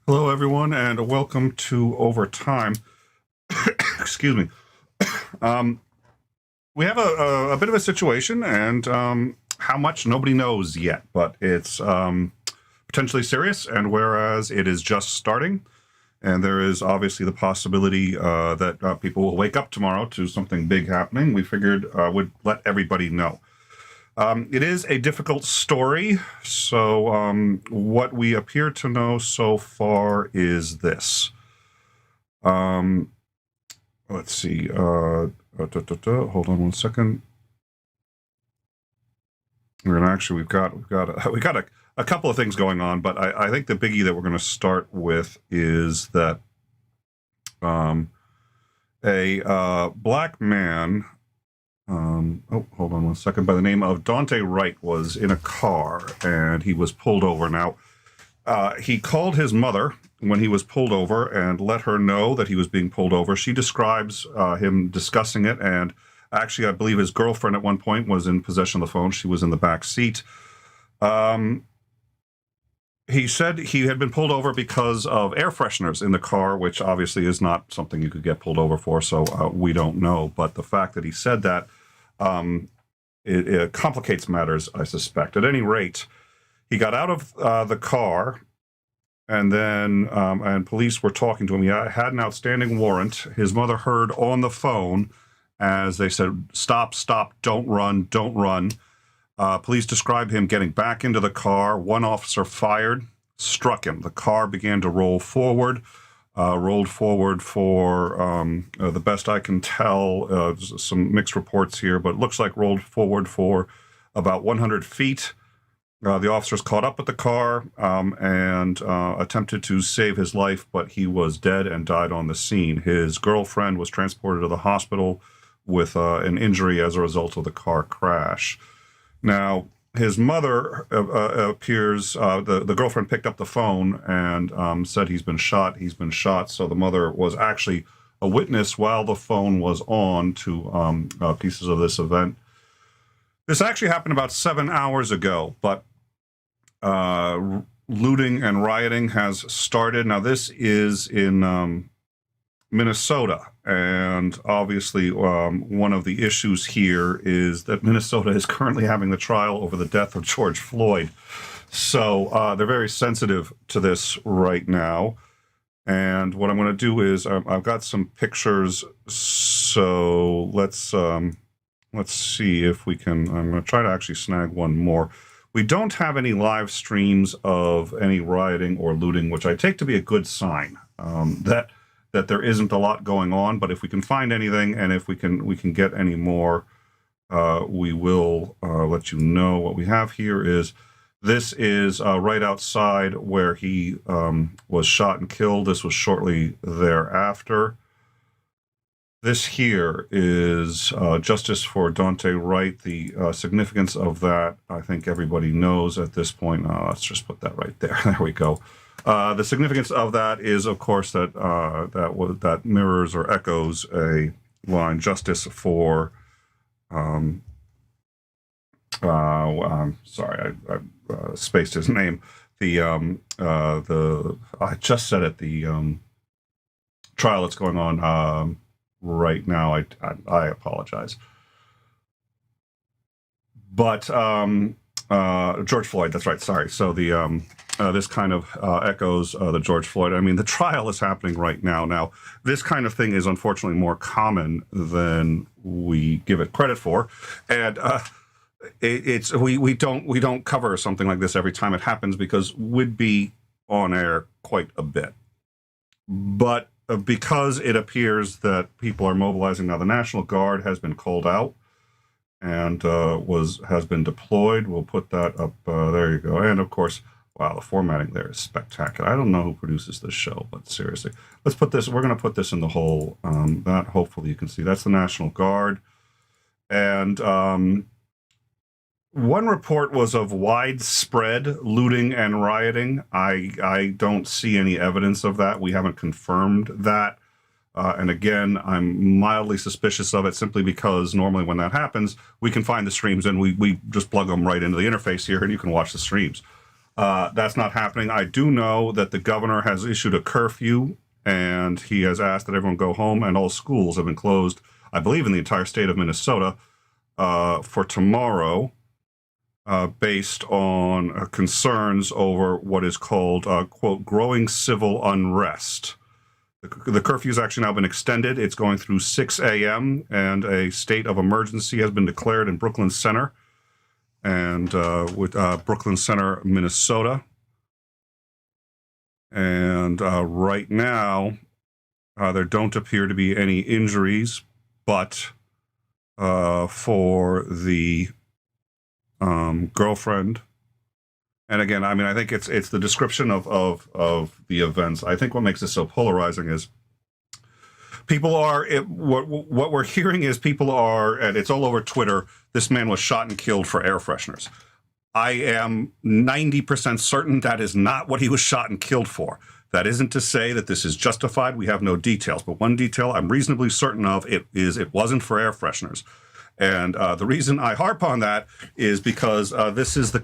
Hello, everyone, and welcome to Overtime. Excuse me. Um, we have a bit of a situation, and how much nobody knows yet, but it's potentially serious. And whereas it is just starting, and there is obviously the possibility that people will wake up tomorrow to something big happening, we figured would let everybody know. It is a difficult story, so what we appear to know so far is this. Let's see. Hold on one second. We've got a couple of things going on, but I think the biggie that we're going to start with is that a black man. Hold on one second. By the name of Daunte Wright was in a car and he was pulled over. Now, he called his mother when he was pulled over and let her know that he was being pulled over. She describes him discussing it, and actually, I believe his girlfriend at one point was in possession of the phone. She was in the back seat. He said he had been pulled over because of air fresheners in the car, which obviously is not something you could get pulled over for, so we don't know. But the fact that he said that, it complicates matters, I suspect. At any rate, he got out of the car, and then and police were talking to him. He had an outstanding warrant. His mother heard on the phone as they said, "Stop, stop, don't run, don't run." Police described him getting back into the car. One officer fired, struck him. The car began to rolled forward for, the best I can tell, some mixed reports here, but it looks like rolled forward for about 100 feet. The officers caught up with the car and attempted to save his life, but he was dead and died on the scene. His girlfriend was transported to the hospital with an injury as a result of the car crash. Now, his mother appears, the girlfriend picked up the phone and said he's been shot. So the mother was actually a witness while the phone was on to pieces of this event. This actually happened about 7 hours ago, but looting and rioting has started. Now, this is in Minnesota, and obviously one of the issues here is that Minnesota is currently having the trial over the death of George Floyd. So they're very sensitive to this right now. And what I'm going to do is I've got some pictures, so let's see if we can. I'm going to try to actually snag one more. We don't have any live streams of any rioting or looting, which I take to be a good sign that there isn't a lot going on. But if we can find anything, and if we can get any more, we will let you know. What we have here is this is right outside where he was shot and killed. This was shortly thereafter. This here is justice for Daunte Wright. The significance of that, I think everybody knows at this point. Let's just put that right there. There we go. The significance of that is, of course, that that mirrors or echoes a line: justice for. Sorry, I spaced his name. I just said it. The trial that's going on right now. I apologize. But George Floyd, that's right. Sorry. So the this kind of echoes the George Floyd. I mean, the trial is happening right now. Now, this kind of thing is unfortunately more common than we give it credit for, and we don't cover something like this every time it happens because we'd be on air quite a bit. But because it appears that people are mobilizing now, the National Guard has been called out and has been deployed. We'll put that up. There you go. And of course, wow, the formatting there is spectacular. I don't know who produces this show, but seriously, let's put this. We're going to put this in the whole. That hopefully you can see. That's the National Guard, and one report was of widespread looting and rioting. I don't see any evidence of that. We haven't confirmed that. And again, I'm mildly suspicious of it simply because normally when that happens, we can find the streams and we just plug them right into the interface here and you can watch the streams. That's not happening. I do know that the governor has issued a curfew, and he has asked that everyone go home, and all schools have been closed, I believe, in the entire state of Minnesota for tomorrow, based on concerns over what is called, quote, growing civil unrest. The curfew has actually now been extended. It's going through 6 a.m., and a state of emergency has been declared in Brooklyn Center, and with Brooklyn Center, Minnesota. And right now, there don't appear to be any injuries, but for the girlfriend, and again, I mean, I think it's the description of the events. I think what makes this so polarizing is people are, what we're hearing is people are, and it's all over Twitter, this man was shot and killed for air fresheners. I am 90% certain that is not what he was shot and killed for. That isn't to say that this is justified. We have no details, but one detail I'm reasonably certain of it wasn't for air fresheners. And the reason I harp on that is because this is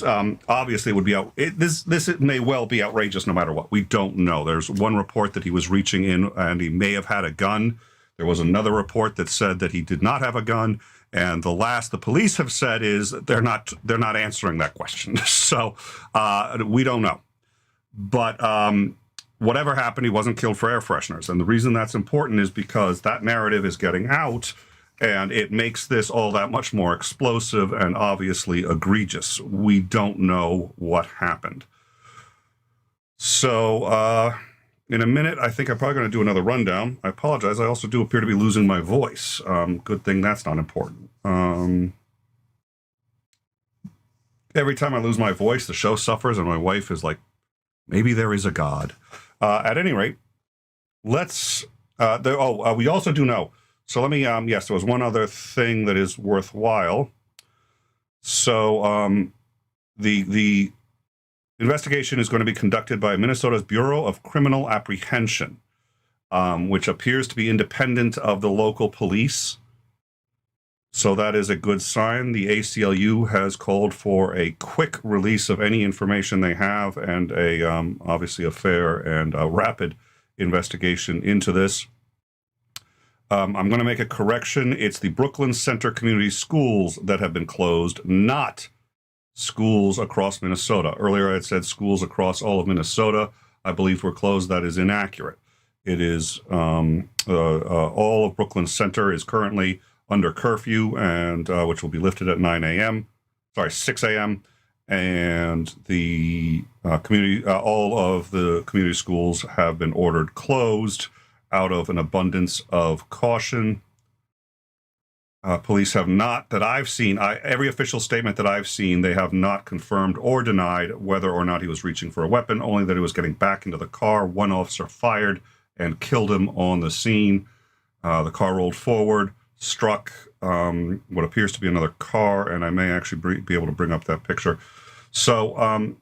obviously it would be this may well be outrageous no matter what. We don't know. There's one report that he was reaching in and he may have had a gun. There was another report that said that he did not have a gun. And the last the police have said is that they're not answering that question. So we don't know. But whatever happened, he wasn't killed for air fresheners. And the reason that's important is because that narrative is getting out, and it makes this all that much more explosive and obviously egregious. We don't know what happened. So in a minute, I think I'm probably going to do another rundown. I apologize. I also do appear to be losing my voice. Good thing that's not important. Every time I lose my voice, the show suffers, and my wife is like, maybe there is a God. At any rate, let's... we also do know. So let me... yes, there was one other thing that is worthwhile. So the investigation is going to be conducted by Minnesota's Bureau of Criminal Apprehension, which appears to be independent of the local police. So that is a good sign. The ACLU has called for a quick release of any information they have and obviously a fair and rapid investigation into this. I'm going to make a correction. It's the Brooklyn Center Community Schools that have been closed, not schools across Minnesota. Earlier I had said schools across all of Minnesota, I believe, were closed. That is inaccurate. It is all of Brooklyn Center is currently under curfew, and which will be lifted at 6 a.m. And the all of the community schools have been ordered closed out of an abundance of caution. Police have not, that I've seen, every official statement that I've seen, they have not confirmed or denied whether or not he was reaching for a weapon, only that he was getting back into the car. One officer fired and killed him on the scene. The car rolled forward, struck what appears to be another car, and I may actually be able to bring up that picture. So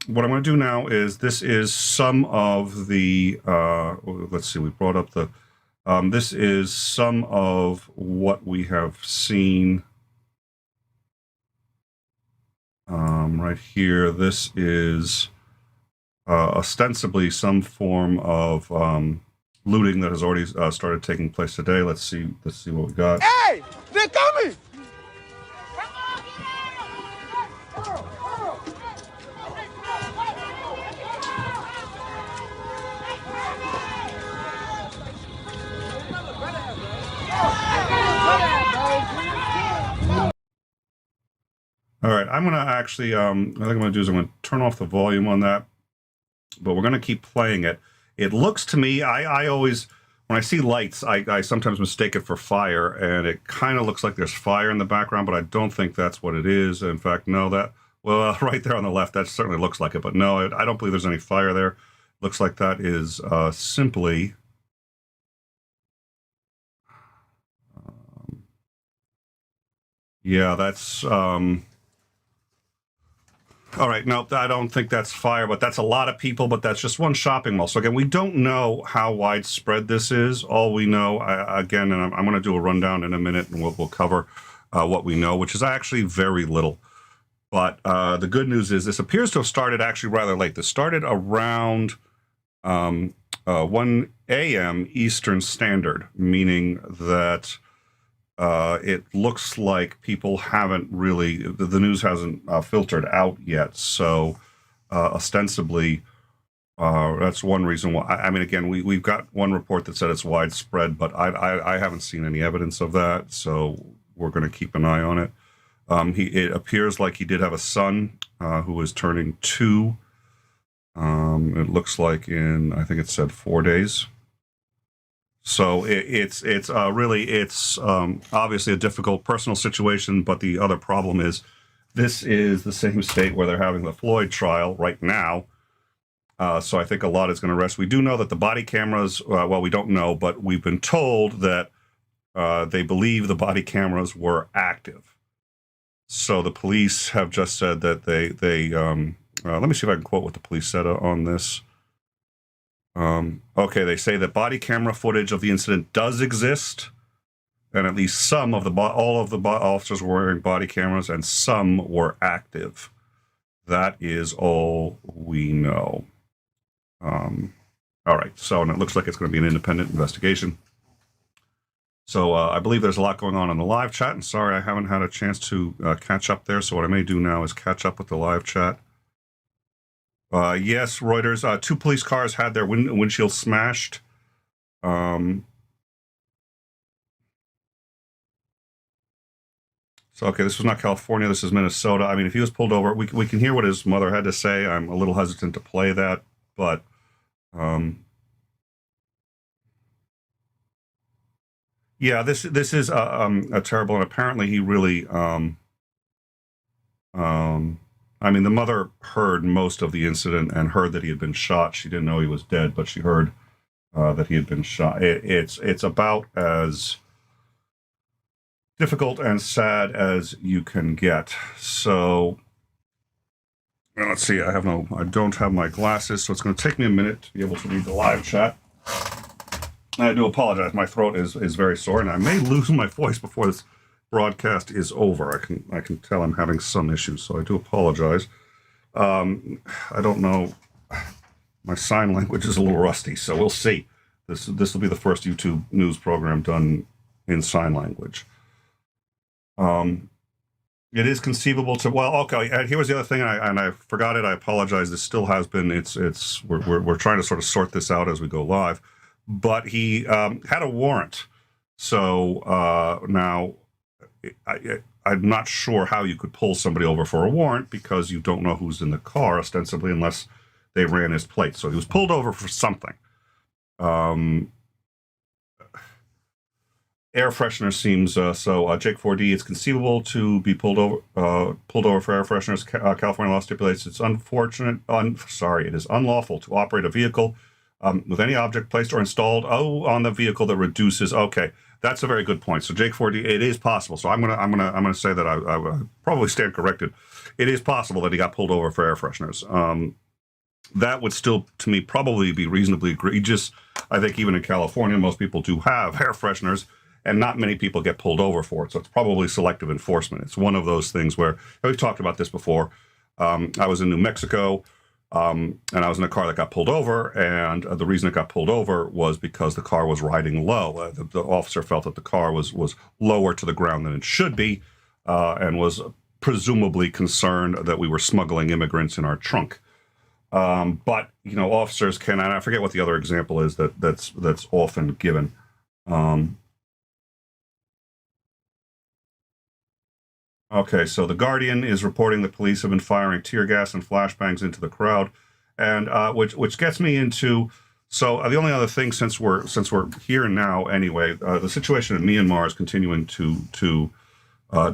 what I'm going to do now is, this is some of the, let's see, we brought up the, this is some of what we have seen right here. This is ostensibly some form of looting that has already started taking place today. Let's see what we got. Hey, they're coming! All right, I'm going to actually, I think I'm going to do is I'm going to turn off the volume on that, but we're going to keep playing it. It looks to me, I always, when I see lights, I sometimes mistake it for fire, and it kind of looks like there's fire in the background, but I don't think that's what it is. In fact, no, well, right there on the left, that certainly looks like it, but no, I don't believe there's any fire there. Looks like that is simply... yeah, that's... all right, no, I don't think that's fire, but that's a lot of people, but that's just one shopping mall. So again, we don't know how widespread this is. All we know, again, and I'm going to do a rundown in a minute, and we'll cover what we know, which is actually very little. But the good news is this appears to have started actually rather late. This started around 1 a.m. Eastern Standard, meaning that it looks like people haven't really, the news hasn't filtered out yet. So ostensibly, that's one reason why. I mean, again, we've got one report that said it's widespread, but I haven't seen any evidence of that. So we're going to keep an eye on it. It appears like he did have a son who was turning 2. It looks like I think it said 4 days. So it's obviously a difficult personal situation, but the other problem is this is the same state where they're having the Floyd trial right now. So I think a lot is going to rest. We do know that the body cameras, well, we don't know, but we've been told that they believe the body cameras were active. So the police have just said that they let me see if I can quote what the police said on this. Okay, they say that body camera footage of the incident does exist, and at least some of all of the officers were wearing body cameras, and some were active. That is all we know. All right, so, and it looks like it's going to be an independent investigation. So I believe there's a lot going on in the live chat, and sorry I haven't had a chance to catch up there, so what I may do now is catch up with the live chat. Yes, Reuters, 2 police cars had their windshield smashed. So, okay, this was not California, this is Minnesota. I mean, if he was pulled over, we can hear what his mother had to say. I'm a little hesitant to play that, but yeah, this is a terrible, and apparently he really, I mean, the mother heard most of the incident and heard that he had been shot. She didn't know he was dead, but she heard that he had been shot. It's about as difficult and sad as you can get. So let's see. I don't have my glasses, so it's going to take me a minute to be able to read the live chat. I do apologize. My throat is very sore, and I may lose my voice before this broadcast is over. I can tell I'm having some issues, so I do apologize. I don't know. My sign language is a little rusty, so we'll see. This will be the first YouTube news program done in sign language. It is conceivable to, well, okay, and here was the other thing, and I forgot it. I apologize. This still has been. We're trying to sort of sort this out as we go live. But he had a warrant. So now I'm not sure how you could pull somebody over for a warrant because you don't know who's in the car, ostensibly, unless they ran his plate. So he was pulled over for something. Air freshener seems so. Jake 4D, it's conceivable to be pulled over for air fresheners. California law stipulates it's it is unlawful to operate a vehicle with any object placed or installed on the vehicle that reduces. Okay, that's a very good point. So Jake 4D, it is possible. So I'm gonna say that I probably stand corrected. It is possible that he got pulled over for air fresheners. That would still, to me, probably be reasonably egregious. I think even in California, most people do have air fresheners, and not many people get pulled over for it. So it's probably selective enforcement. It's one of those things where, we've talked about this before. I was in New Mexico, and I was in a car that got pulled over, and the reason it got pulled over was because the car was riding low. The officer felt that the car was lower to the ground than it should be, and was presumably concerned that we were smuggling immigrants in our trunk. But officers can, and I forget what the other example is that's often given. Okay, so the Guardian is reporting the police have been firing tear gas and flashbangs into the crowd, and which gets me into. So the only other thing, since we're here now anyway, the situation in Myanmar is continuing to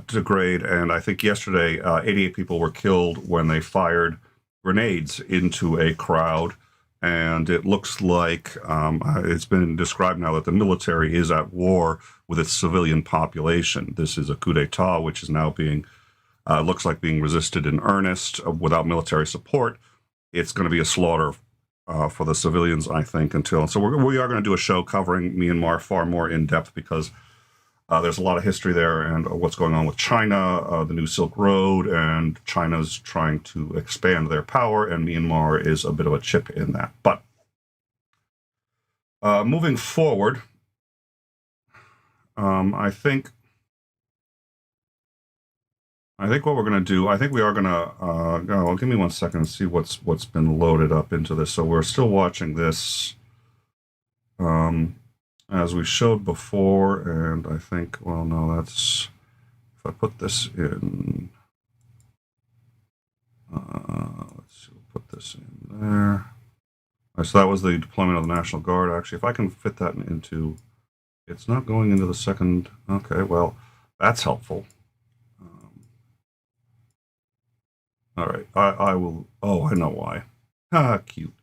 degrade, and I think yesterday 88 people were killed when they fired grenades into a crowd, and it looks like it's been described now that the military is at war with its civilian population. This is a coup d'etat, which is now looks like being resisted in earnest without military support. It's going to be a slaughter for the civilians, I think, so we are going to do a show covering Myanmar far more in depth because There's a lot of history there and what's going on with China, the new Silk Road, and China's trying to expand their power, and Myanmar is a bit of a chip in that. But moving forward, I think what we're going to do, I think we are going to, give me 1 second and see what's been loaded up into this. So we're still watching this, as we showed before, and I think, well, no, that's, if I put this in, let's see, we'll put this in there. All right, so that was the deployment of the National Guard. Actually, if I can fit that into, it's not going into the second, okay, well, that's helpful. All right, I will, oh, I know why. Ah, cute.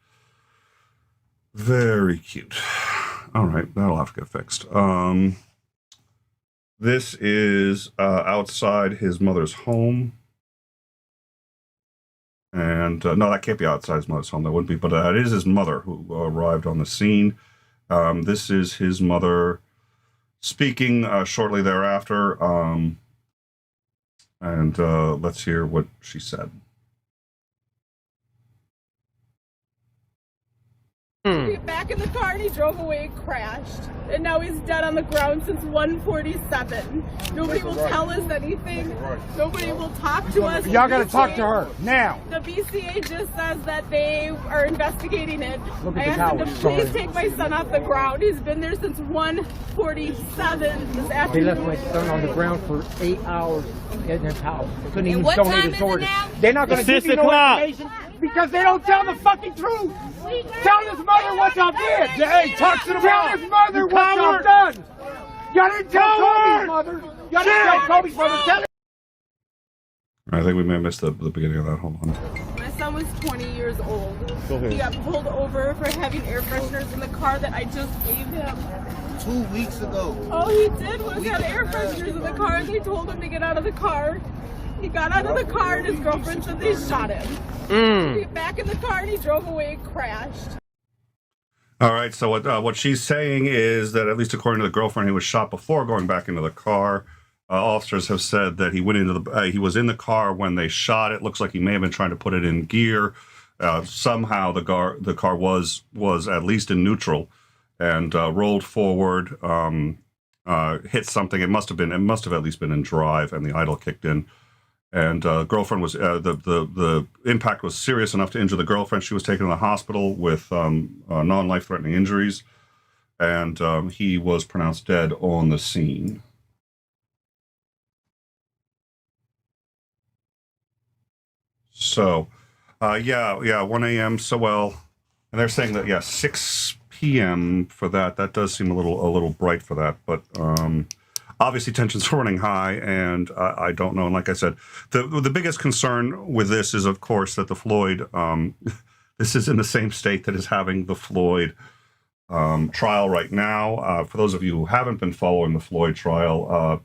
Very cute. All right, that'll have to get fixed. This is outside his mother's home. And no, that can't be outside his mother's home. That wouldn't be, but it is his mother who arrived on the scene. This is his mother speaking shortly thereafter. And let's hear what she said. He got back in the car and he drove away and crashed. And now he's dead on the ground since 1:47. Nobody will tell us anything. Nobody will talk to us. Y'all gotta talk to her now. The BCA just says that they are investigating it. I asked them to please take my son off the ground. He's been there since 1:47 this afternoon. They left my son on the ground for 8 hours in his house. They couldn't even what donate time his is it organs. now? They're not gonna give you no information because they don't tell the fucking truth. Tell his mother what y'all did. Hey, talk to the Tell his mother what y'all done. Y'all didn't tell Kobe's mother. Y'all didn't tell Kobe's mother. Tell it. I think we may have missed the beginning of that. Hold on. My son was 20 years old. He got pulled over for having air fresheners in the car that I just gave him. 2 weeks ago. All he did was have air fresheners in the car and they told him to get out of the car. He got out of the car and his girlfriend said they shot him. He got back in the car and he drove away and crashed. All right, so what she's saying is that, at least according to the girlfriend, he was shot before going back into the car. Officers have said that he went into the he was in the car when they shot it. Looks like he may have been trying to put it in gear. Somehow the car was at least in neutral and rolled forward, hit something. It must have at least been in drive, and the idle kicked in. And girlfriend was the impact was serious enough to injure the girlfriend. She was taken to the hospital with non-life-threatening injuries, and he was pronounced dead on the scene. So, 1 a.m. So, well, and they're saying that 6 p.m. for that. That does seem a little bright for that, but. Obviously, tensions are running high, and I don't know. And like I said, the biggest concern with this is, of course, that the Floyd, this is in the same state that is having the Floyd trial right now. For those of you who haven't been following the Floyd trial,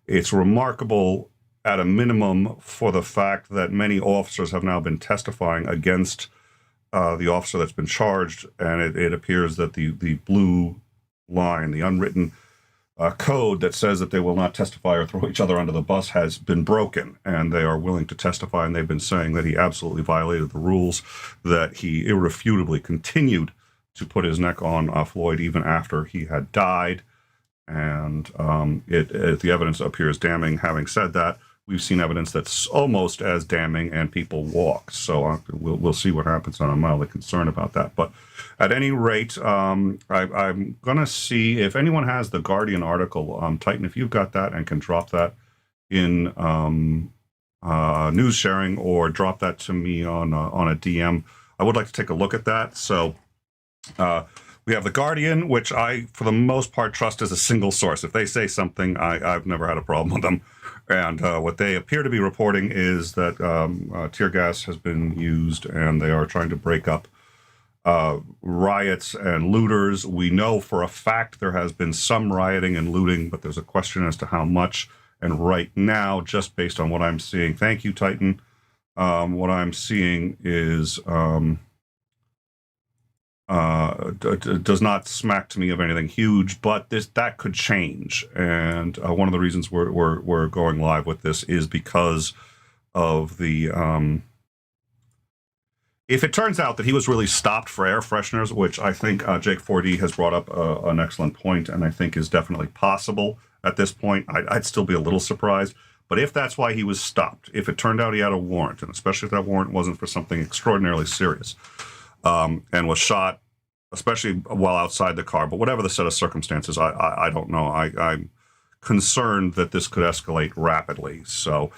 it's remarkable at a minimum for the fact that many officers have now been testifying against the officer that's been charged, and it appears that the blue line, the unwritten code that says that they will not testify or throw each other under the bus has been broken, and they are willing to testify, and they've been saying that he absolutely violated the rules, that he irrefutably continued to put his neck on Floyd even after he had died, and the evidence appears damning. Having said that, we've seen evidence that's almost as damning, and people walk. So we'll see what happens. I'm mildly concerned about that. But at any rate, I'm going to see if anyone has the Guardian article. Titan, if you've got that and can drop that in news sharing, or drop that to me on a DM, I would like to take a look at that. So we have the Guardian, which I, for the most part, trust as a single source. If they say something, I've never had a problem with them. And what they appear to be reporting is that tear gas has been used, and they are trying to break up riots and looters. We know for a fact there has been some rioting and looting, but there's a question as to how much. And right now, just based on what I'm seeing, thank you, Titan, what I'm seeing is does not smack to me of anything huge, but that could change. And one of the reasons we're going live with this is because of the if it turns out that he was really stopped for air fresheners, which I think Jake 4D has brought up an excellent point, and I think is definitely possible at this point, I'd still be a little surprised. But if that's why he was stopped, if it turned out he had a warrant, and especially if that warrant wasn't for something extraordinarily serious, and was shot, especially while outside the car, but whatever the set of circumstances, I don't know. I'm concerned that this could escalate rapidly. So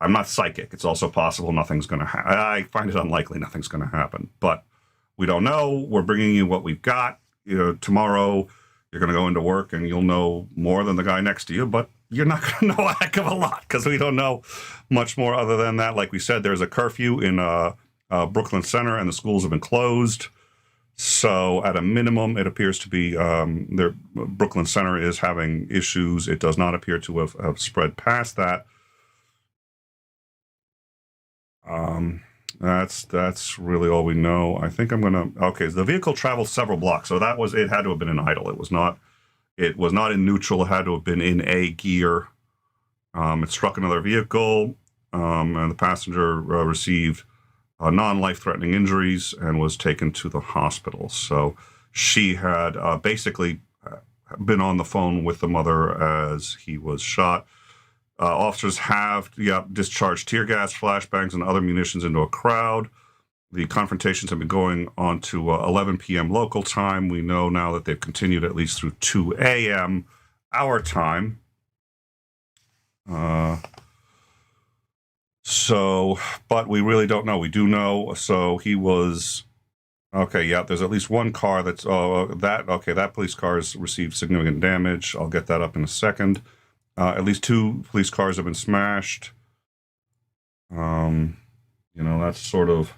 I'm not psychic. It's also possible nothing's going to happen. I find it unlikely nothing's going to happen, but we don't know. We're bringing you what we've got. Tomorrow you're going to go into work and you'll know more than the guy next to you, but you're not going to know a heck of a lot because we don't know much more other than that. Like we said, there's a curfew in Brooklyn Center and the schools have been closed. So at a minimum, it appears to be Brooklyn Center is having issues. It does not appear to have spread past that. That's really all we know. I think I'm gonna. Okay, so the vehicle traveled several blocks, so it had to have been in idle. It was not in neutral. It had to have been in A gear. It struck another vehicle, and the passenger received non-life-threatening injuries and was taken to the hospital. So she had basically been on the phone with the mother as he was shot. Officers have discharged tear gas, flashbangs, and other munitions into a crowd. The confrontations have been going on to 11 p.m. local time. We know now that they've continued at least through 2 a.m. our time. But we really don't know. We do know. So he was, okay, yeah, there's at least one car that police car has received significant damage. I'll get that up in a second. At least 2 police cars have been smashed. That's sort of,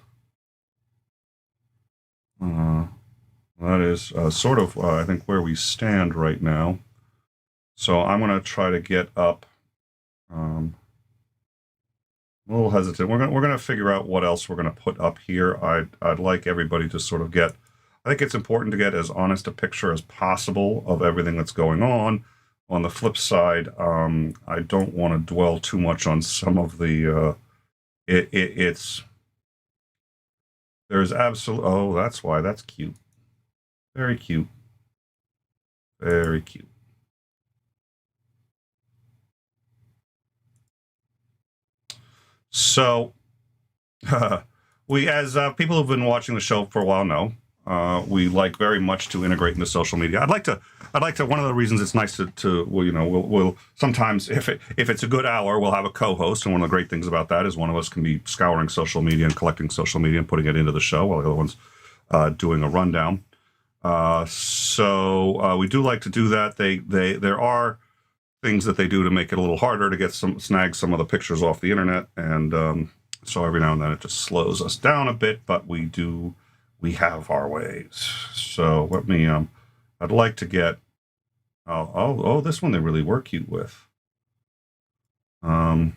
that is sort of, I think, where we stand right now. So I'm going to try to get up, a little hesitant. We're going to figure out what else we're going to put up here. I'd like everybody to sort of get, I think it's important to get as honest a picture as possible of everything that's going on. On the flip side, I don't want to dwell too much on some of the, there's absolute, oh, that's why, that's cute. Very cute. Very cute. So, we, as people who've been watching the show for a while know, we like very much to integrate into social media. I'd like to. One of the reasons it's nice we'll sometimes if it's a good hour, we'll have a co-host, and one of the great things about that is one of us can be scouring social media and collecting social media and putting it into the show, while the other one's doing a rundown. So we do like to do that. There are things that they do to make it a little harder to snag some of the pictures off the internet, and so every now and then it just slows us down a bit, but we have our ways. So let me, I'd like to get, this one they really were cute with. Oh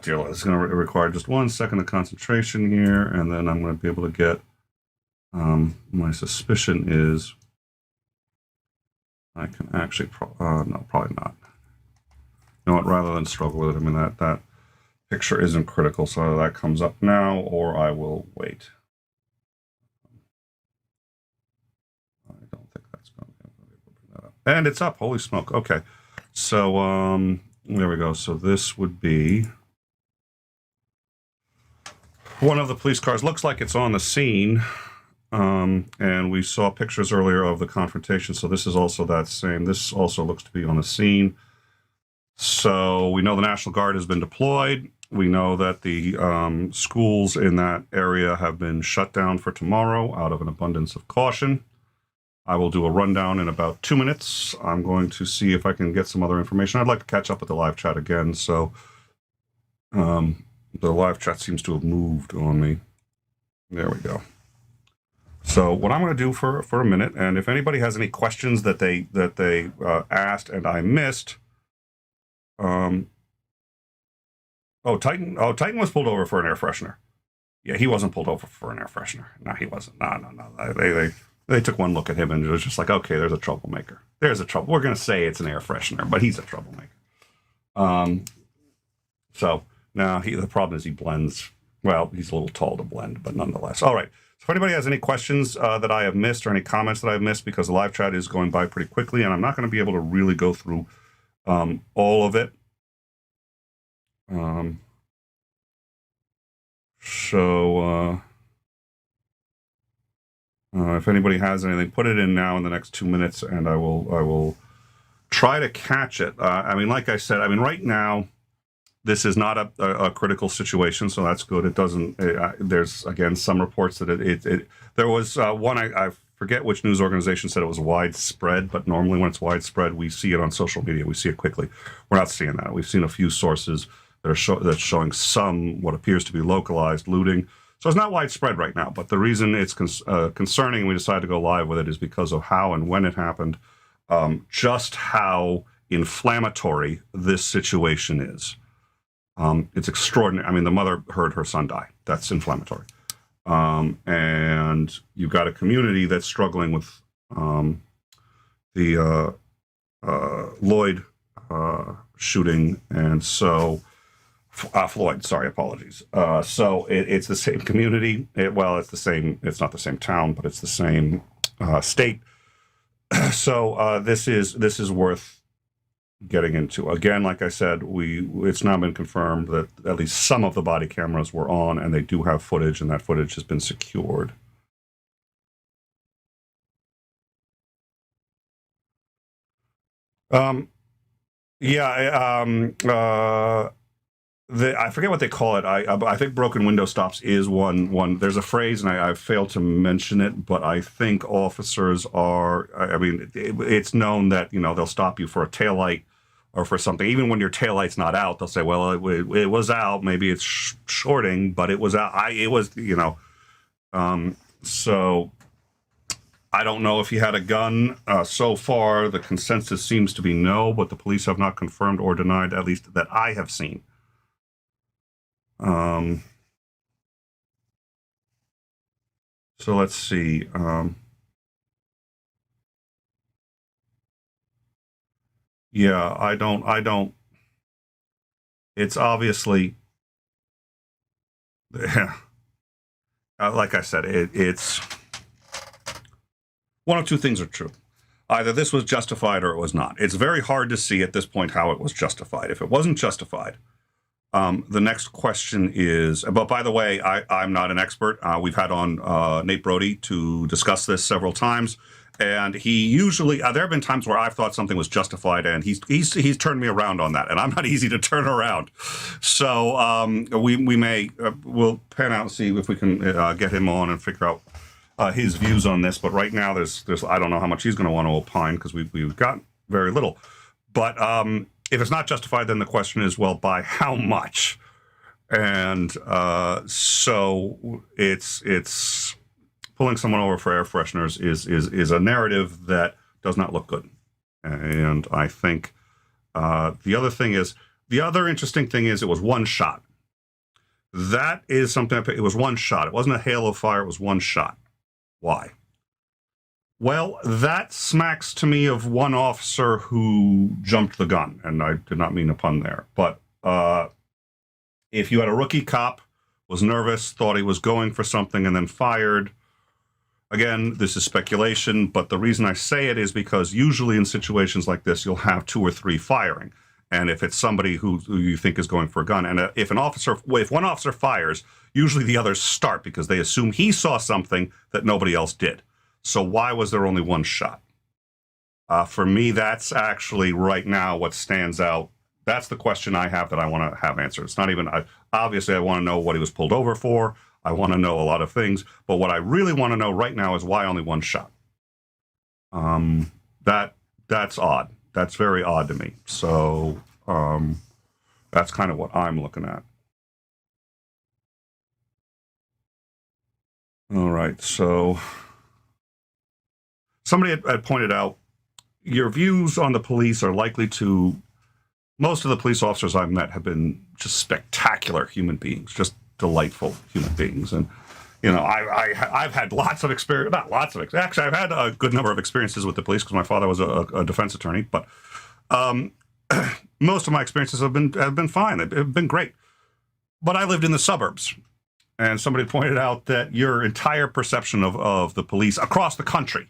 dear Lord, it's going to require just 1 second of concentration here, and then I'm going to be able to get, my suspicion is, I can actually, no, probably not. You know what, rather than struggle with it, I mean, that picture isn't critical, so that comes up now, or I will wait. I don't think that's going to be able to bring that up. And it's up, holy smoke. Okay, so there we go. So this would be one of the police cars. Looks like it's on the scene, and we saw pictures earlier of the confrontation, so this is also that same. This also looks to be on the scene. So we know the National Guard has been deployed. We know that the schools in that area have been shut down for tomorrow out of an abundance of caution. I will do a rundown in about 2 minutes. I'm going to see if I can get some other information. I'd like to catch up with the live chat again. So the live chat seems to have moved on me. There we go. So what I'm going to do for a minute, and if anybody has any questions that they asked and I missed, Titan was pulled over for an air freshener. Yeah, he wasn't pulled over for an air freshener. No, he wasn't. No. They took one look at him and it was just like, okay, there's a troublemaker. There's a trouble. We're going to say it's an air freshener, but he's a troublemaker. So now the problem is he blends. Well, he's a little tall to blend, but nonetheless. All right. So if anybody has any questions that I have missed or any comments that I've missed, because the live chat is going by pretty quickly and I'm not going to be able to really go through all of it. If anybody has anything, put it in now in the next 2 minutes, and I will try to catch it. I mean, like I said, I mean, right now, this is not a critical situation, so that's good. It doesn't. There's again some reports that there was one. I forget which news organization said it was widespread, but normally when it's widespread, we see it on social media. We see it quickly. We're not seeing that. We've seen a few sources that are that's showing some what appears to be localized looting. So it's not widespread right now, but the reason it's concerning and we decided to go live with it is because of how and when it happened, just how inflammatory this situation is. It's extraordinary. I mean, the mother heard her son die. That's inflammatory. And you've got a community that's struggling with the Lloyd shooting, and so Floyd, sorry, apologies. So it's the same community. It's the same. It's not the same town, but it's the same state. So this is worth getting into. Again, like I said, it's now been confirmed that at least some of the body cameras were on, and they do have footage, and that footage has been secured. I forget what they call it. I think broken window stops is one. There's a phrase, and I failed to mention it, but I think officers are. I mean, it's known that they'll stop you for a taillight or for something. Even when your taillight's not out, they'll say, "Well, it was out. Maybe it's shorting, but it was out. It was So I don't know if he had a gun. So far, the consensus seems to be no, but the police have not confirmed or denied, at least that I have seen. So let's see. Yeah, I don't. It's obviously, like I said, it's one of two things are true. Either this was justified or it was not. It's very hard to see at this point how it was justified. If it wasn't justified, the next question is, but by the way, I'm not an expert. We've had on Nate Brody to discuss this several times. And he usually, there have been times where I've thought something was justified, and he's turned me around on that, and I'm not easy to turn around. So we'll pan out and see if we can get him on and figure out his views on this. But right now, there's I don't know how much he's going to want to opine because we've got very little. But if it's not justified, then the question is, well, by how much? And so it's pulling someone over for air fresheners is a narrative that does not look good. And I think the other interesting thing is it was one shot. That is something, it was one shot. It wasn't a hail of fire, it was one shot. Why? Well, that smacks to me of one officer who jumped the gun, and I did not mean a pun there. But if you had a rookie cop, was nervous, thought he was going for something, and then fired, again, this is speculation, but the reason I say it is because usually in situations like this, you'll have 2 or 3 firing. And if it's somebody who you think is going for a gun, and if one officer fires, usually the others start because they assume he saw something that nobody else did. So why was there only one shot? For me, that's actually right now what stands out. That's the question I have that I want to have answered. It's not even, obviously I want to know what he was pulled over for. I want to know a lot of things. But what I really want to know right now is why only one shot. That's odd. That's very odd to me. So that's kind of what I'm looking at. All right, so somebody had pointed out your views on the police are likely to, most of the police officers I've met have been just spectacular human beings, just delightful human beings. And, I've had lots of experience, not lots of, actually, I've had a good number of experiences with the police because my father was a defense attorney, but most of my experiences have been fine. They've been great. But I lived in the suburbs, and somebody pointed out that your entire perception of the police across the country,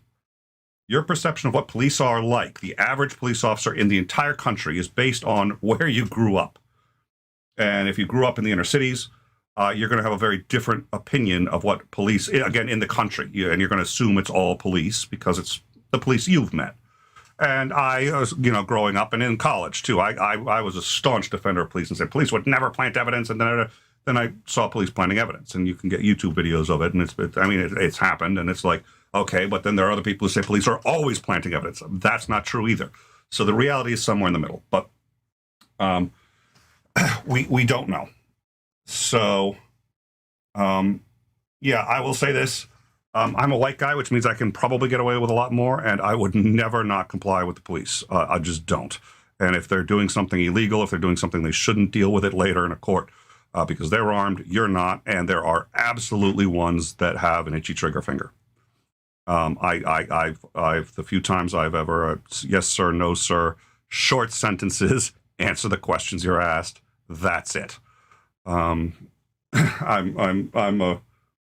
your perception of what police are like, the average police officer in the entire country, is based on where you grew up. And if you grew up in the inner cities, you're going to have a very different opinion of what police, again, in the country. And you're going to assume it's all police because it's the police you've met. And I was, growing up and in college, too, I was a staunch defender of police and said police would never plant evidence. And then I saw police planting evidence. And you can get YouTube videos of it. And it's happened. And it's like, okay, but then there are other people who say police are always planting evidence. That's not true either. So the reality is somewhere in the middle. But we don't know. So, I will say this. I'm a white guy, which means I can probably get away with a lot more, and I would never not comply with the police. I just don't. And if they're doing something illegal, if they're doing something they shouldn't, deal with it later in a court because they're armed, you're not, and there are absolutely ones that have an itchy trigger finger. I've the few times I've ever, yes, sir, no, sir, short sentences, answer the questions you're asked. That's it. I'm a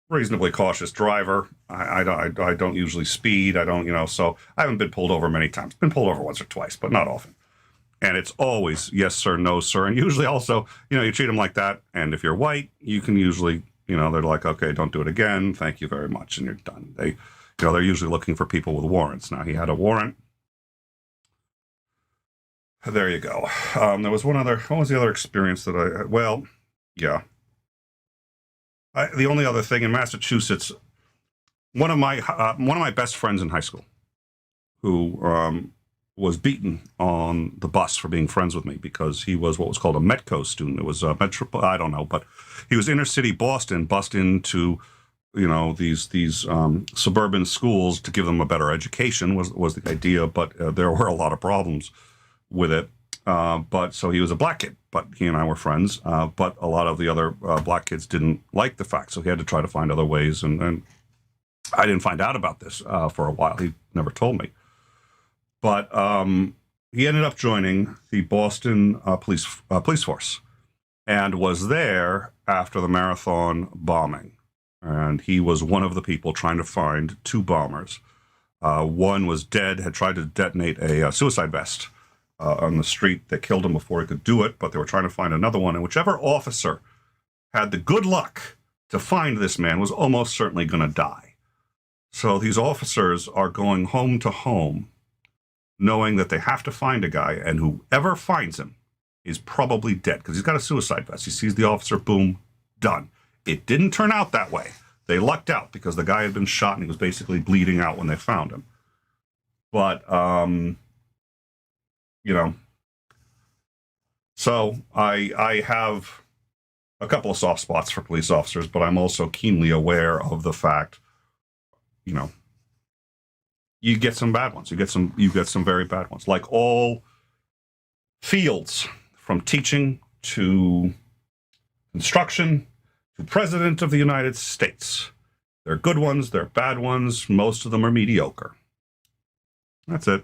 reasonably cautious driver. I don't usually speed. I don't, so I haven't been pulled over many times. Been pulled over once or twice, but not often. And it's always yes, sir, no, sir. And usually also, you treat them like that. And if you're white, you can usually, they're like, okay, don't do it again. Thank you very much. And you're done. They're usually looking for people with warrants. Now, he had a warrant. There you go. There was what was the other experience that the only other thing in Massachusetts, one of my best friends in high school, who was beaten on the bus for being friends with me because he was what was called a Metco student. It was a I don't know, but he was inner city Boston, bussed into these suburban schools to give them a better education was the idea, but there were a lot of problems with it. But so he was a black kid, but he and I were friends. But a lot of the other black kids didn't like the fact, so he had to try to find other ways. And I didn't find out about this for a while. He never told me. But he ended up joining the Boston police force and was there after the Marathon bombing. And he was one of the people trying to find two bombers. One was dead, had tried to detonate a suicide vest on the street that killed him before he could do it, but they were trying to find another one. And whichever officer had the good luck to find this man was almost certainly going to die. So these officers are going home to home, knowing that they have to find a guy, and whoever finds him is probably dead because he's got a suicide vest. He sees the officer, boom, done. It didn't turn out that way. They lucked out because the guy had been shot and he was basically bleeding out when they found him. But, so I have a couple of soft spots for police officers, but I'm also keenly aware of the fact, you get some bad ones. You get some very bad ones. Like all fields, from teaching to construction to president of the United States. There are good ones, there are bad ones. Most of them are mediocre. That's it.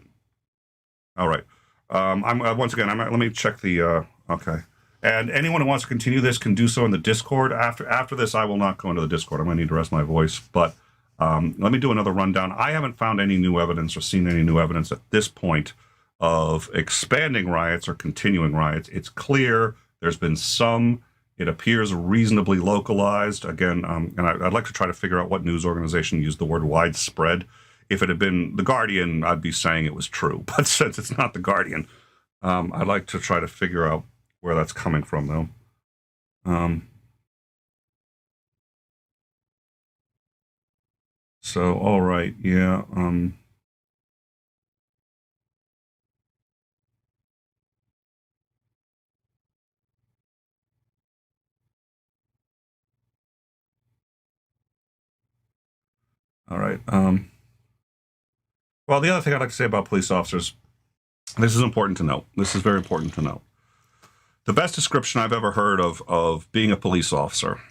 All right. Once again, let me check the, okay. And anyone who wants to continue this can do so in the Discord. After this, I will not go into the Discord. I'm going to need to rest my voice. But let me do another rundown. I haven't found any new evidence or seen any new evidence at this point of expanding riots or continuing riots. It's clear there's been some. It appears reasonably localized. Again, and I'd like to try to figure out what news organization used the word widespread. If it had been The Guardian, I'd be saying it was true. But since it's not The Guardian, I'd like to try to figure out where that's coming from, though. So, all right, yeah. All right. Well, the other thing I'd like to say about police officers, this is important to note. This is very important to note. The best description I've ever heard of being a police officer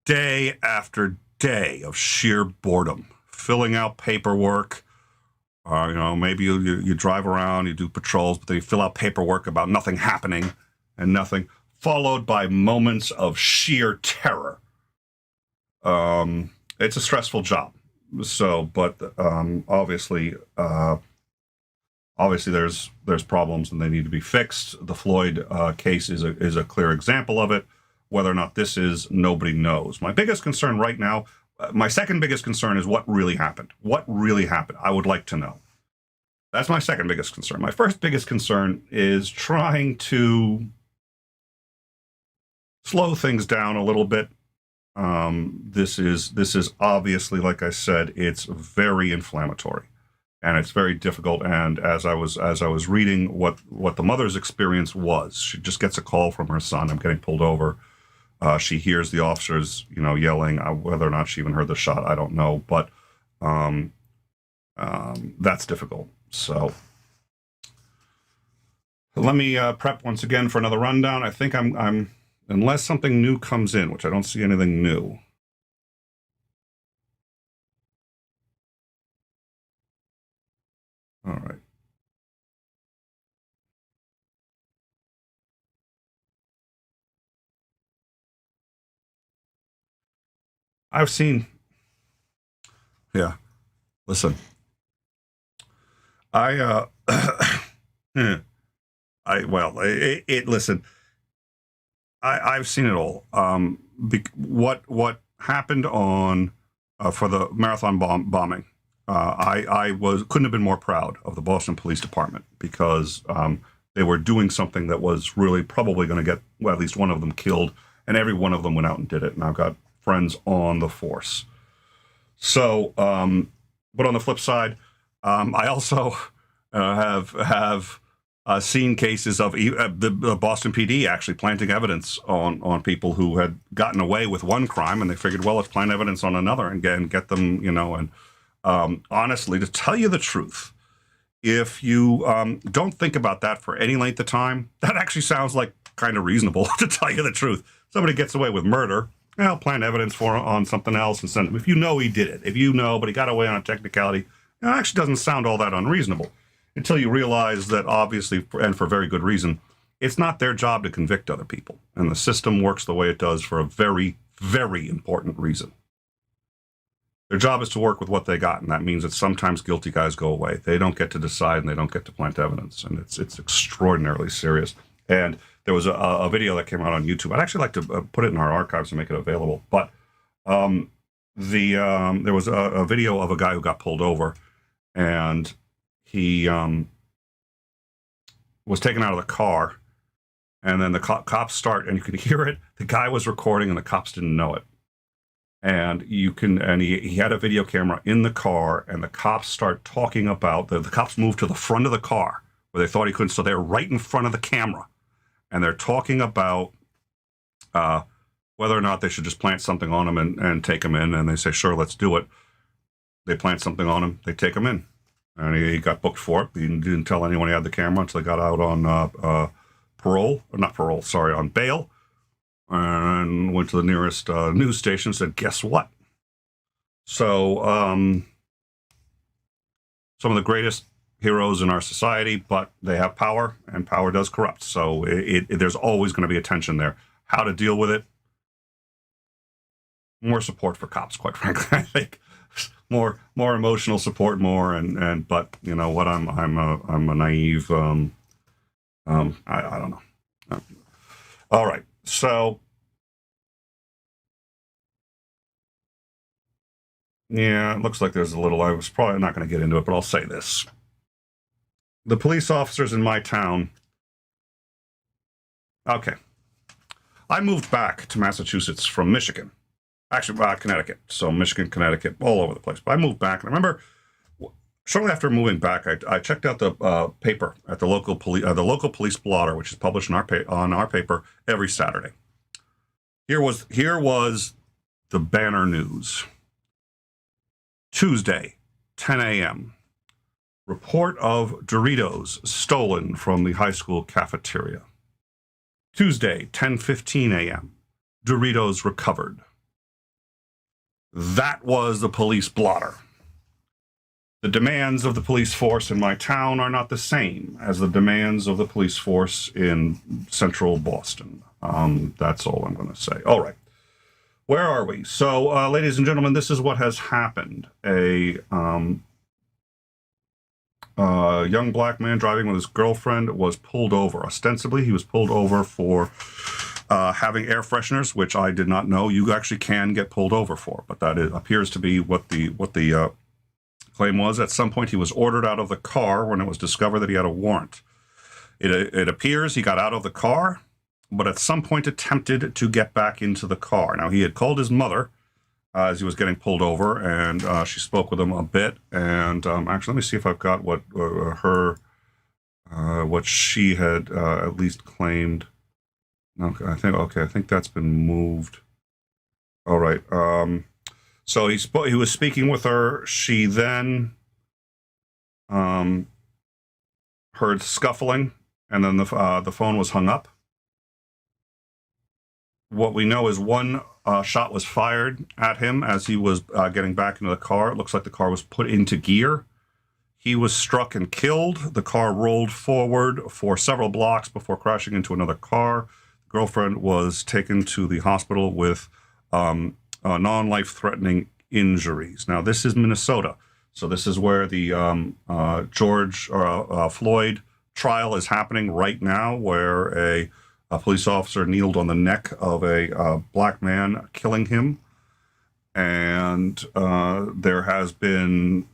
day after day of sheer boredom, filling out paperwork. Maybe you drive around, you do patrols, but then you fill out paperwork about nothing happening and nothing, followed by moments of sheer terror. It's a stressful job. So, but obviously there's problems and they need to be fixed. The Floyd case is a clear example of it. Whether or not this is, nobody knows. My biggest concern right now, my second biggest concern is what really happened. What really happened? I would like to know. That's my second biggest concern. My first biggest concern is trying to slow things down a little bit. This is obviously, like I said, it's very inflammatory, and it's very difficult. And as I was reading what the mother's experience was, she just gets a call from her son. I'm getting pulled over. She hears the officers, yelling. Whether or not she even heard the shot, I don't know. But that's difficult. So let me prep once again for another rundown. I think I'm unless something new comes in, which I don't see anything new. All right. I've seen. Yeah. Listen. Listen. I've seen it all. What happened on for the marathon bombing? I couldn't have been more proud of the Boston Police Department because they were doing something that was really probably going to get at least one of them killed, and every one of them went out and did it. And I've got friends on the force. So, but on the flip side, I also have seen cases of the Boston PD actually planting evidence on people who had gotten away with one crime, and they figured, well, let's plant evidence on another and get them, And honestly, to tell you the truth, if you don't think about that for any length of time, that actually sounds like kind of reasonable. To tell you the truth, somebody gets away with murder, plant evidence on something else and send him. If you know he did it, but he got away on a technicality, it actually doesn't sound all that unreasonable. Until you realize that obviously, and for very good reason, it's not their job to convict other people. And the system works the way it does for a very, very important reason. Their job is to work with what they got, and that means that sometimes guilty guys go away. They don't get to decide, and they don't get to plant evidence, and it's extraordinarily serious. And there was a video that came out on YouTube. I'd actually like to put it in our archives and make it available. But there was a video of a guy who got pulled over, and he was taken out of the car, and then the cops start, and you could hear it. The guy was recording, and the cops didn't know it. And he had a video camera in the car, and the cops start talking about the cops moved to the front of the car where they thought he couldn't. So they're right in front of the camera, and they're talking about whether or not they should just plant something on him and take him in. And they say, sure, let's do it. They plant something on him. They take him in. And he got booked for it. He didn't tell anyone he had the camera until he got out on on bail. And went to the nearest news station and said, guess what? So some of the greatest heroes in our society, but they have power, and power does corrupt. So there's always going to be a tension there. How to deal with it? More support for cops, quite frankly. I think more emotional support, but you know what? I'm a naive. I don't know. All right. So, yeah, it looks like there's a little, I was probably not going to get into it, but I'll say this. The police officers in my town, okay. I moved back to Massachusetts from Michigan. Actually, Connecticut. So Michigan, Connecticut, all over the place. But I moved back, and I remember shortly after moving back, I checked out the paper at the local police blotter, which is published on our paper every Saturday. Here was the banner news. Tuesday, 10 a.m. Report of Doritos stolen from the high school cafeteria. Tuesday, 10:15 a.m. Doritos recovered. That was the police blotter. The demands of the police force in my town are not the same as the demands of the police force in central Boston. That's all I'm going to say. All right. Where are we? So, ladies and gentlemen, this is what has happened. A young black man driving with his girlfriend was pulled over. Ostensibly, he was pulled over for having air fresheners, which I did not know you actually can get pulled over for. But that appears to be what the claim was. At some point, he was ordered out of the car when it was discovered that he had a warrant. It appears he got out of the car, but at some point attempted to get back into the car. Now, he had called his mother as he was getting pulled over, and she spoke with him a bit. And actually, let me see if I've got what what she had at least claimed. Okay, I think that's been moved. All right. So he was speaking with her. She then heard scuffling, and then the phone was hung up. What we know is one shot was fired at him as he was getting back into the car. It looks like the car was put into gear. He was struck and killed. The car rolled forward for several blocks before crashing into another car. The girlfriend was taken to the hospital with non-life-threatening injuries. Now, this is Minnesota. So this is where the George Floyd trial is happening right now, where a police officer kneeled on the neck of a black man, killing him. And there has been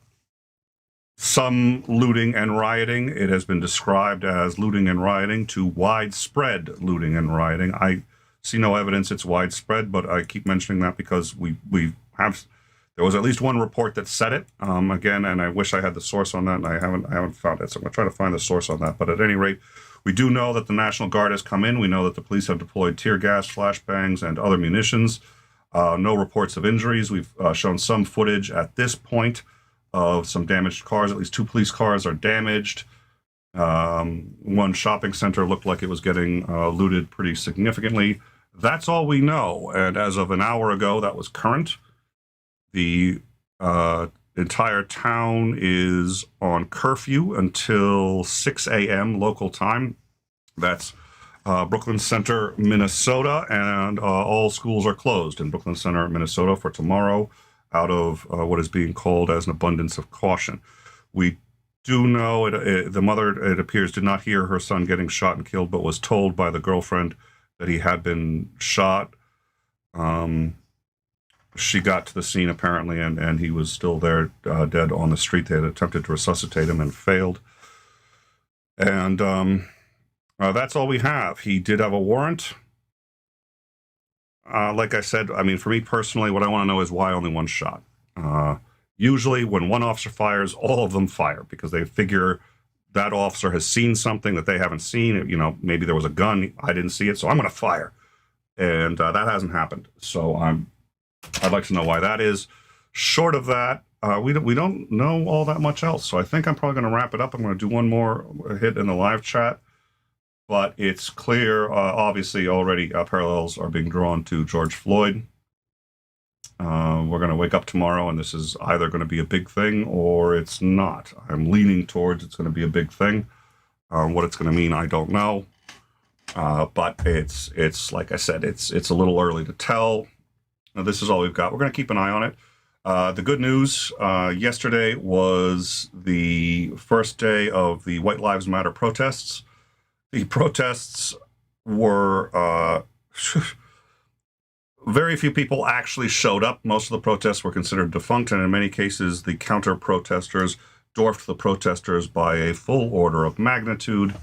some looting and rioting. It has been described as looting and rioting to widespread looting and rioting. I see no evidence it's widespread, but I keep mentioning that because we have. There was at least one report that said it again, and I wish I had the source on that, and I haven't found it. So I'm going to try to find the source on that. But at any rate, we do know that the National Guard has come in. We know that the police have deployed tear gas, flashbangs, and other munitions. No reports of injuries. We've shown some footage at this point of some damaged cars. At least 2 police cars are damaged. One shopping center looked like it was getting looted pretty significantly. That's all we know. And as of an hour ago, that was current. The entire town is on curfew until 6 a.m. local time. That's Brooklyn Center, Minnesota, and all schools are closed in Brooklyn Center, Minnesota for tomorrow out of what is being called as an abundance of caution. We do know the mother, it appears, did not hear her son getting shot and killed, but was told by the girlfriend that he had been shot. She got to the scene apparently, and he was still there, dead on the street. They had attempted to resuscitate him and failed. And that's all we have. He did have a warrant. Like I said, I mean, for me personally, what I want to know is why only one shot. Usually when one officer fires, all of them fire because they figure that officer has seen something that they haven't seen. You know, maybe there was a gun. I didn't see it, so I'm going to fire. And that hasn't happened. So I'd like to know why that is. Short of that, we don't know all that much else. So I think I'm probably going to wrap it up. I'm going to do one more hit in the live chat. But it's clear, obviously, already parallels are being drawn to George Floyd. We're going to wake up tomorrow, and this is either going to be a big thing or it's not. I'm leaning towards it's going to be a big thing. What it's going to mean, I don't know. But it's like I said, it's a little early to tell. Now, this is all we've got. We're going to keep an eye on it. The good news, yesterday was the first day of the White Lives Matter protests. The protests were, very few people actually showed up. Most of the protests were considered defunct, and in many cases, the counter-protesters dwarfed the protesters by a full order of magnitude.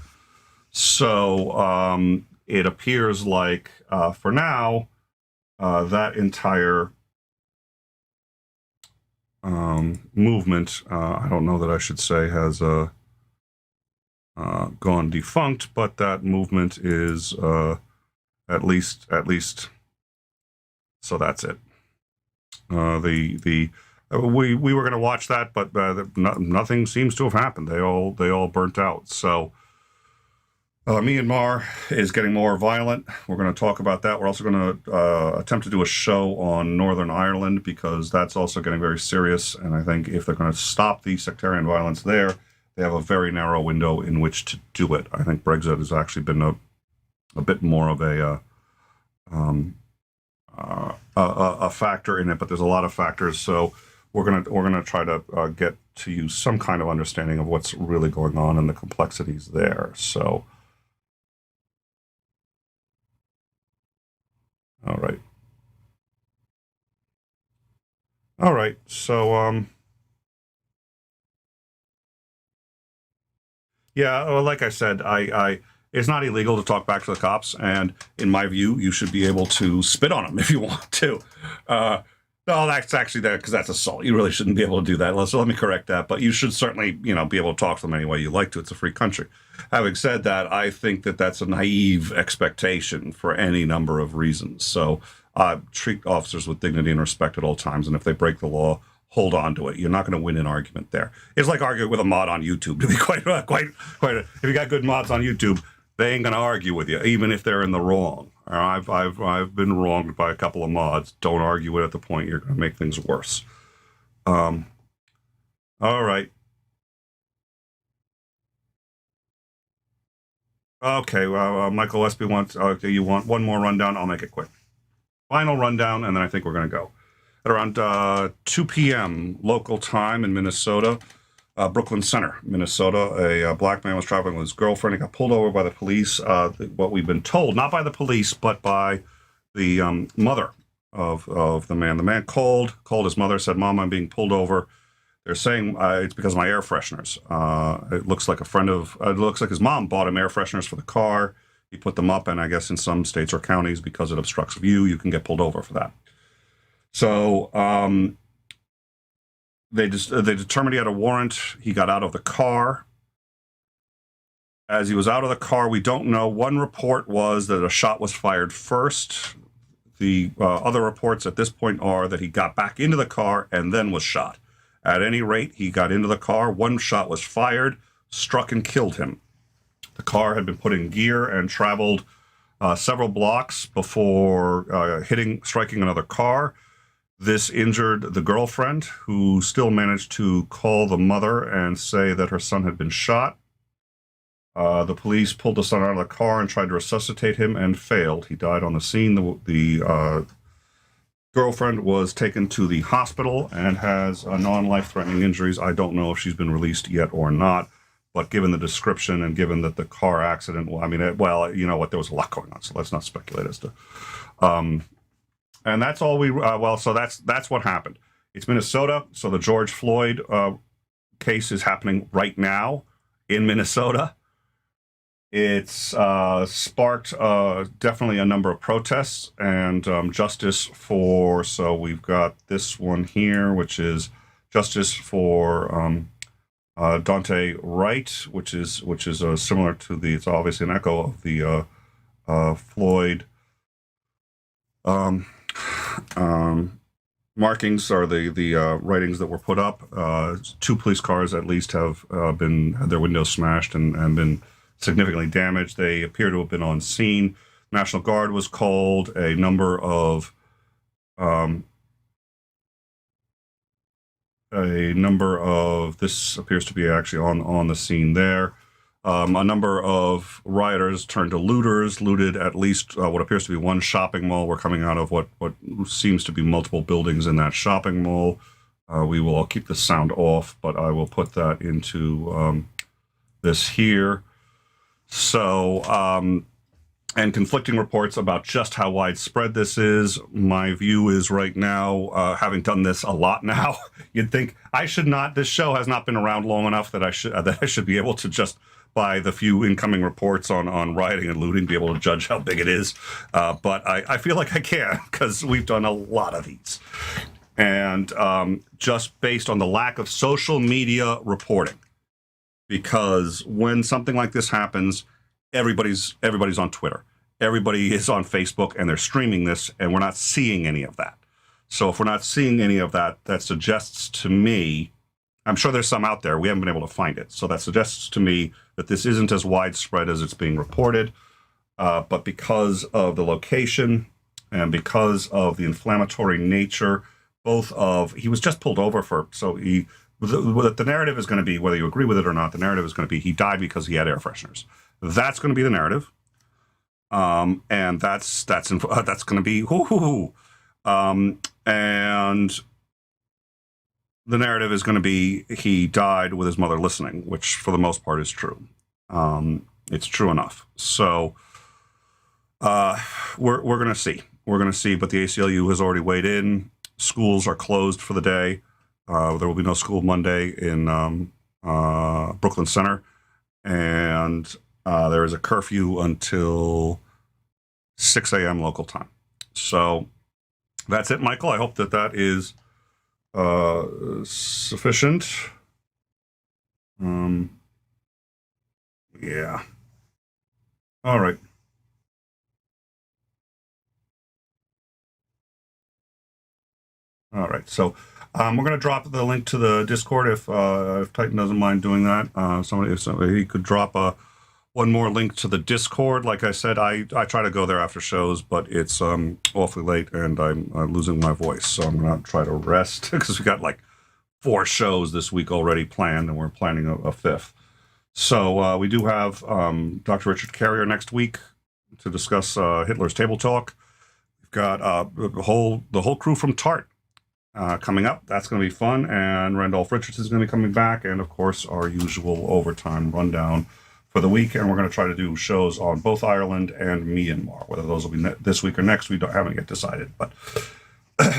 So it appears like, for now, that entire movement, I don't know that I should say has gone defunct, but that movement is at least. So that's it. We were going to watch that, but nothing seems to have happened. They all burnt out. So Myanmar is getting more violent. We're going to talk about that. We're also going to attempt to do a show on Northern Ireland because that's also getting very serious. And I think if they're going to stop the sectarian violence there, they have a very narrow window in which to do it. I think Brexit has actually been a bit more of a factor in it, but there's a lot of factors. So we're gonna try to get to you some kind of understanding of what's really going on and the complexities there. So, all right. So, yeah. Well, like I said, it's not illegal to talk back to the cops, and in my view, you should be able to spit on them if you want to. No, that's actually that because that's assault. You really shouldn't be able to do that. So let me correct that. But you should certainly, be able to talk to them any way you like to. It's a free country. Having said that, I think that that's a naive expectation for any number of reasons. So treat officers with dignity and respect at all times. And if they break the law, hold on to it. You're not going to win an argument there. It's like arguing with a mod on YouTube. To be quite. If you got good mods on YouTube, they ain't going to argue with you, even if they're in the wrong. I've been wronged by a couple of mods. Don't argue it at the point you're going to make things worse. All right. Okay. Well, Michael Westby wants. Okay, you want one more rundown? I'll make it quick. Final rundown, and then I think we're going to go. At around 2 p.m. local time in Minnesota, Brooklyn Center, Minnesota, a black man was traveling with his girlfriend. He got pulled over by the police. What we've been told, not by the police, but by the mother of the man. The man called his mother, said, "Mom, I'm being pulled over." They're saying it's because of my air fresheners. It looks like it looks like his mom bought him air fresheners for the car. He put them up, and I guess in some states or counties, because it obstructs view, you can get pulled over for that. So they determined he had a warrant. He got out of the car. As he was out of the car, we don't know. One report was that a shot was fired first. The other reports at this point are that he got back into the car and then was shot. At any rate, he got into the car. One shot was fired, struck and killed him. The car had been put in gear and traveled several blocks before striking another car. This injured the girlfriend, who still managed to call the mother and say that her son had been shot. The police pulled the son out of the car and tried to resuscitate him and failed. He died on the scene. The girlfriend was taken to the hospital and has non-life-threatening injuries. I don't know if she's been released yet or not, but given the description and given that the car accident, you know what, there was a lot going on, so let's not speculate as to... and that's all so that's what happened. It's Minnesota, so the George Floyd case is happening right now in Minnesota. It's sparked definitely a number of protests and justice for, so we've got this one here, which is justice for Dante Wright, which is similar to it's obviously an echo of the Floyd markings or the writings that were put up. 2 police cars at least have had their windows smashed and been significantly damaged. They appear to have been on scene. National Guard was called. A number of this appears to be actually on the scene there. A number of rioters turned to looters, looted at least what appears to be one shopping mall. We're coming out of what seems to be multiple buildings in that shopping mall. I'll keep the sound off, but I will put that into this here. So, and conflicting reports about just how widespread this is. My view is right now, having done this a lot now, you'd think this show has not been around long enough that I should be able to just, by the few incoming reports on rioting and looting, be able to judge how big it is. But I feel like I can, because we've done a lot of these. And just based on the lack of social media reporting, because when something like this happens, everybody's on Twitter. Everybody is on Facebook, and they're streaming this, and we're not seeing any of that. So if we're not seeing any of that, that suggests to me, I'm sure there's some out there, we haven't been able to find it. So that suggests to me that this isn't as widespread as it's being reported. But because of the location and because of the inflammatory nature, he was just pulled over the narrative is going to be, whether you agree with it or not, the narrative is going to be he died because he had air fresheners. That's going to be the narrative. And that's going to be, and the narrative is going to be he died with his mother listening, which for the most part is true. It's true enough. So we're going to see. We're going to see, but the ACLU has already weighed in. Schools are closed for the day. There will be no school Monday in Brooklyn Center. And there is a curfew until 6 a.m. local time. So that's it, Michael. I hope that is sufficient. Yeah. All right. All right. So we're going to drop the link to the Discord if Titan doesn't mind doing that. Somebody could drop one more link to the Discord. Like I said, I try to go there after shows, but it's awfully late and I'm losing my voice. So I'm going to try to rest because we got like 4 shows this week already planned and we're planning a 5th. So we do have Dr. Richard Carrier next week to discuss Hitler's Table Talk. We've got the whole crew from TART coming up. That's going to be fun. And Randolph Richardson is going to be coming back. And, of course, our usual overtime rundown for the week. And we're going to try to do shows on both Ireland and Myanmar. Whether those will be this week or next, we haven't yet decided. But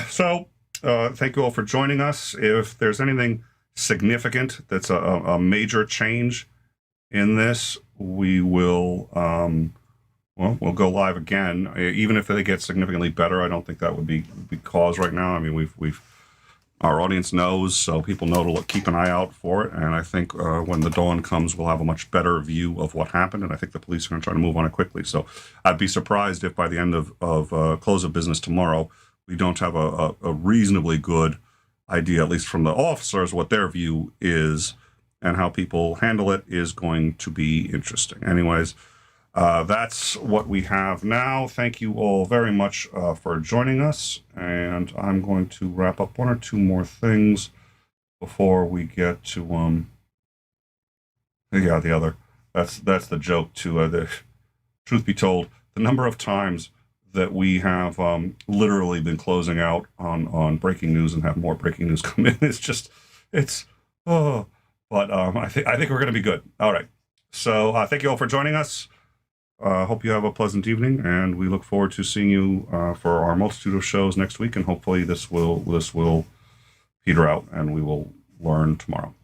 so thank you all for joining us. If there's anything significant that's a major change in this, we will we'll go live again. Even if they get significantly better, I don't think that would be cause right now. I mean, we've our audience knows, so people know to keep an eye out for it. And I think when the dawn comes, we'll have a much better view of what happened. And I think the police are going to try to move on it quickly. So I'd be surprised if by the end of close of business tomorrow, we don't have a reasonably good idea, at least from the officers, what their view is. And how people handle it is going to be interesting. Anyways, that's what we have now. Thank you all very much for joining us. And I'm going to wrap up 1 or 2 more things before we get to the other. That's the joke too. The truth be told, the number of times that we have literally been closing out on breaking news and have more breaking news come in, But I think we're going to be good. All right. So thank you all for joining us. Hope you have a pleasant evening, and we look forward to seeing you for our multitude of shows next week. And hopefully this will peter out, and we will learn tomorrow.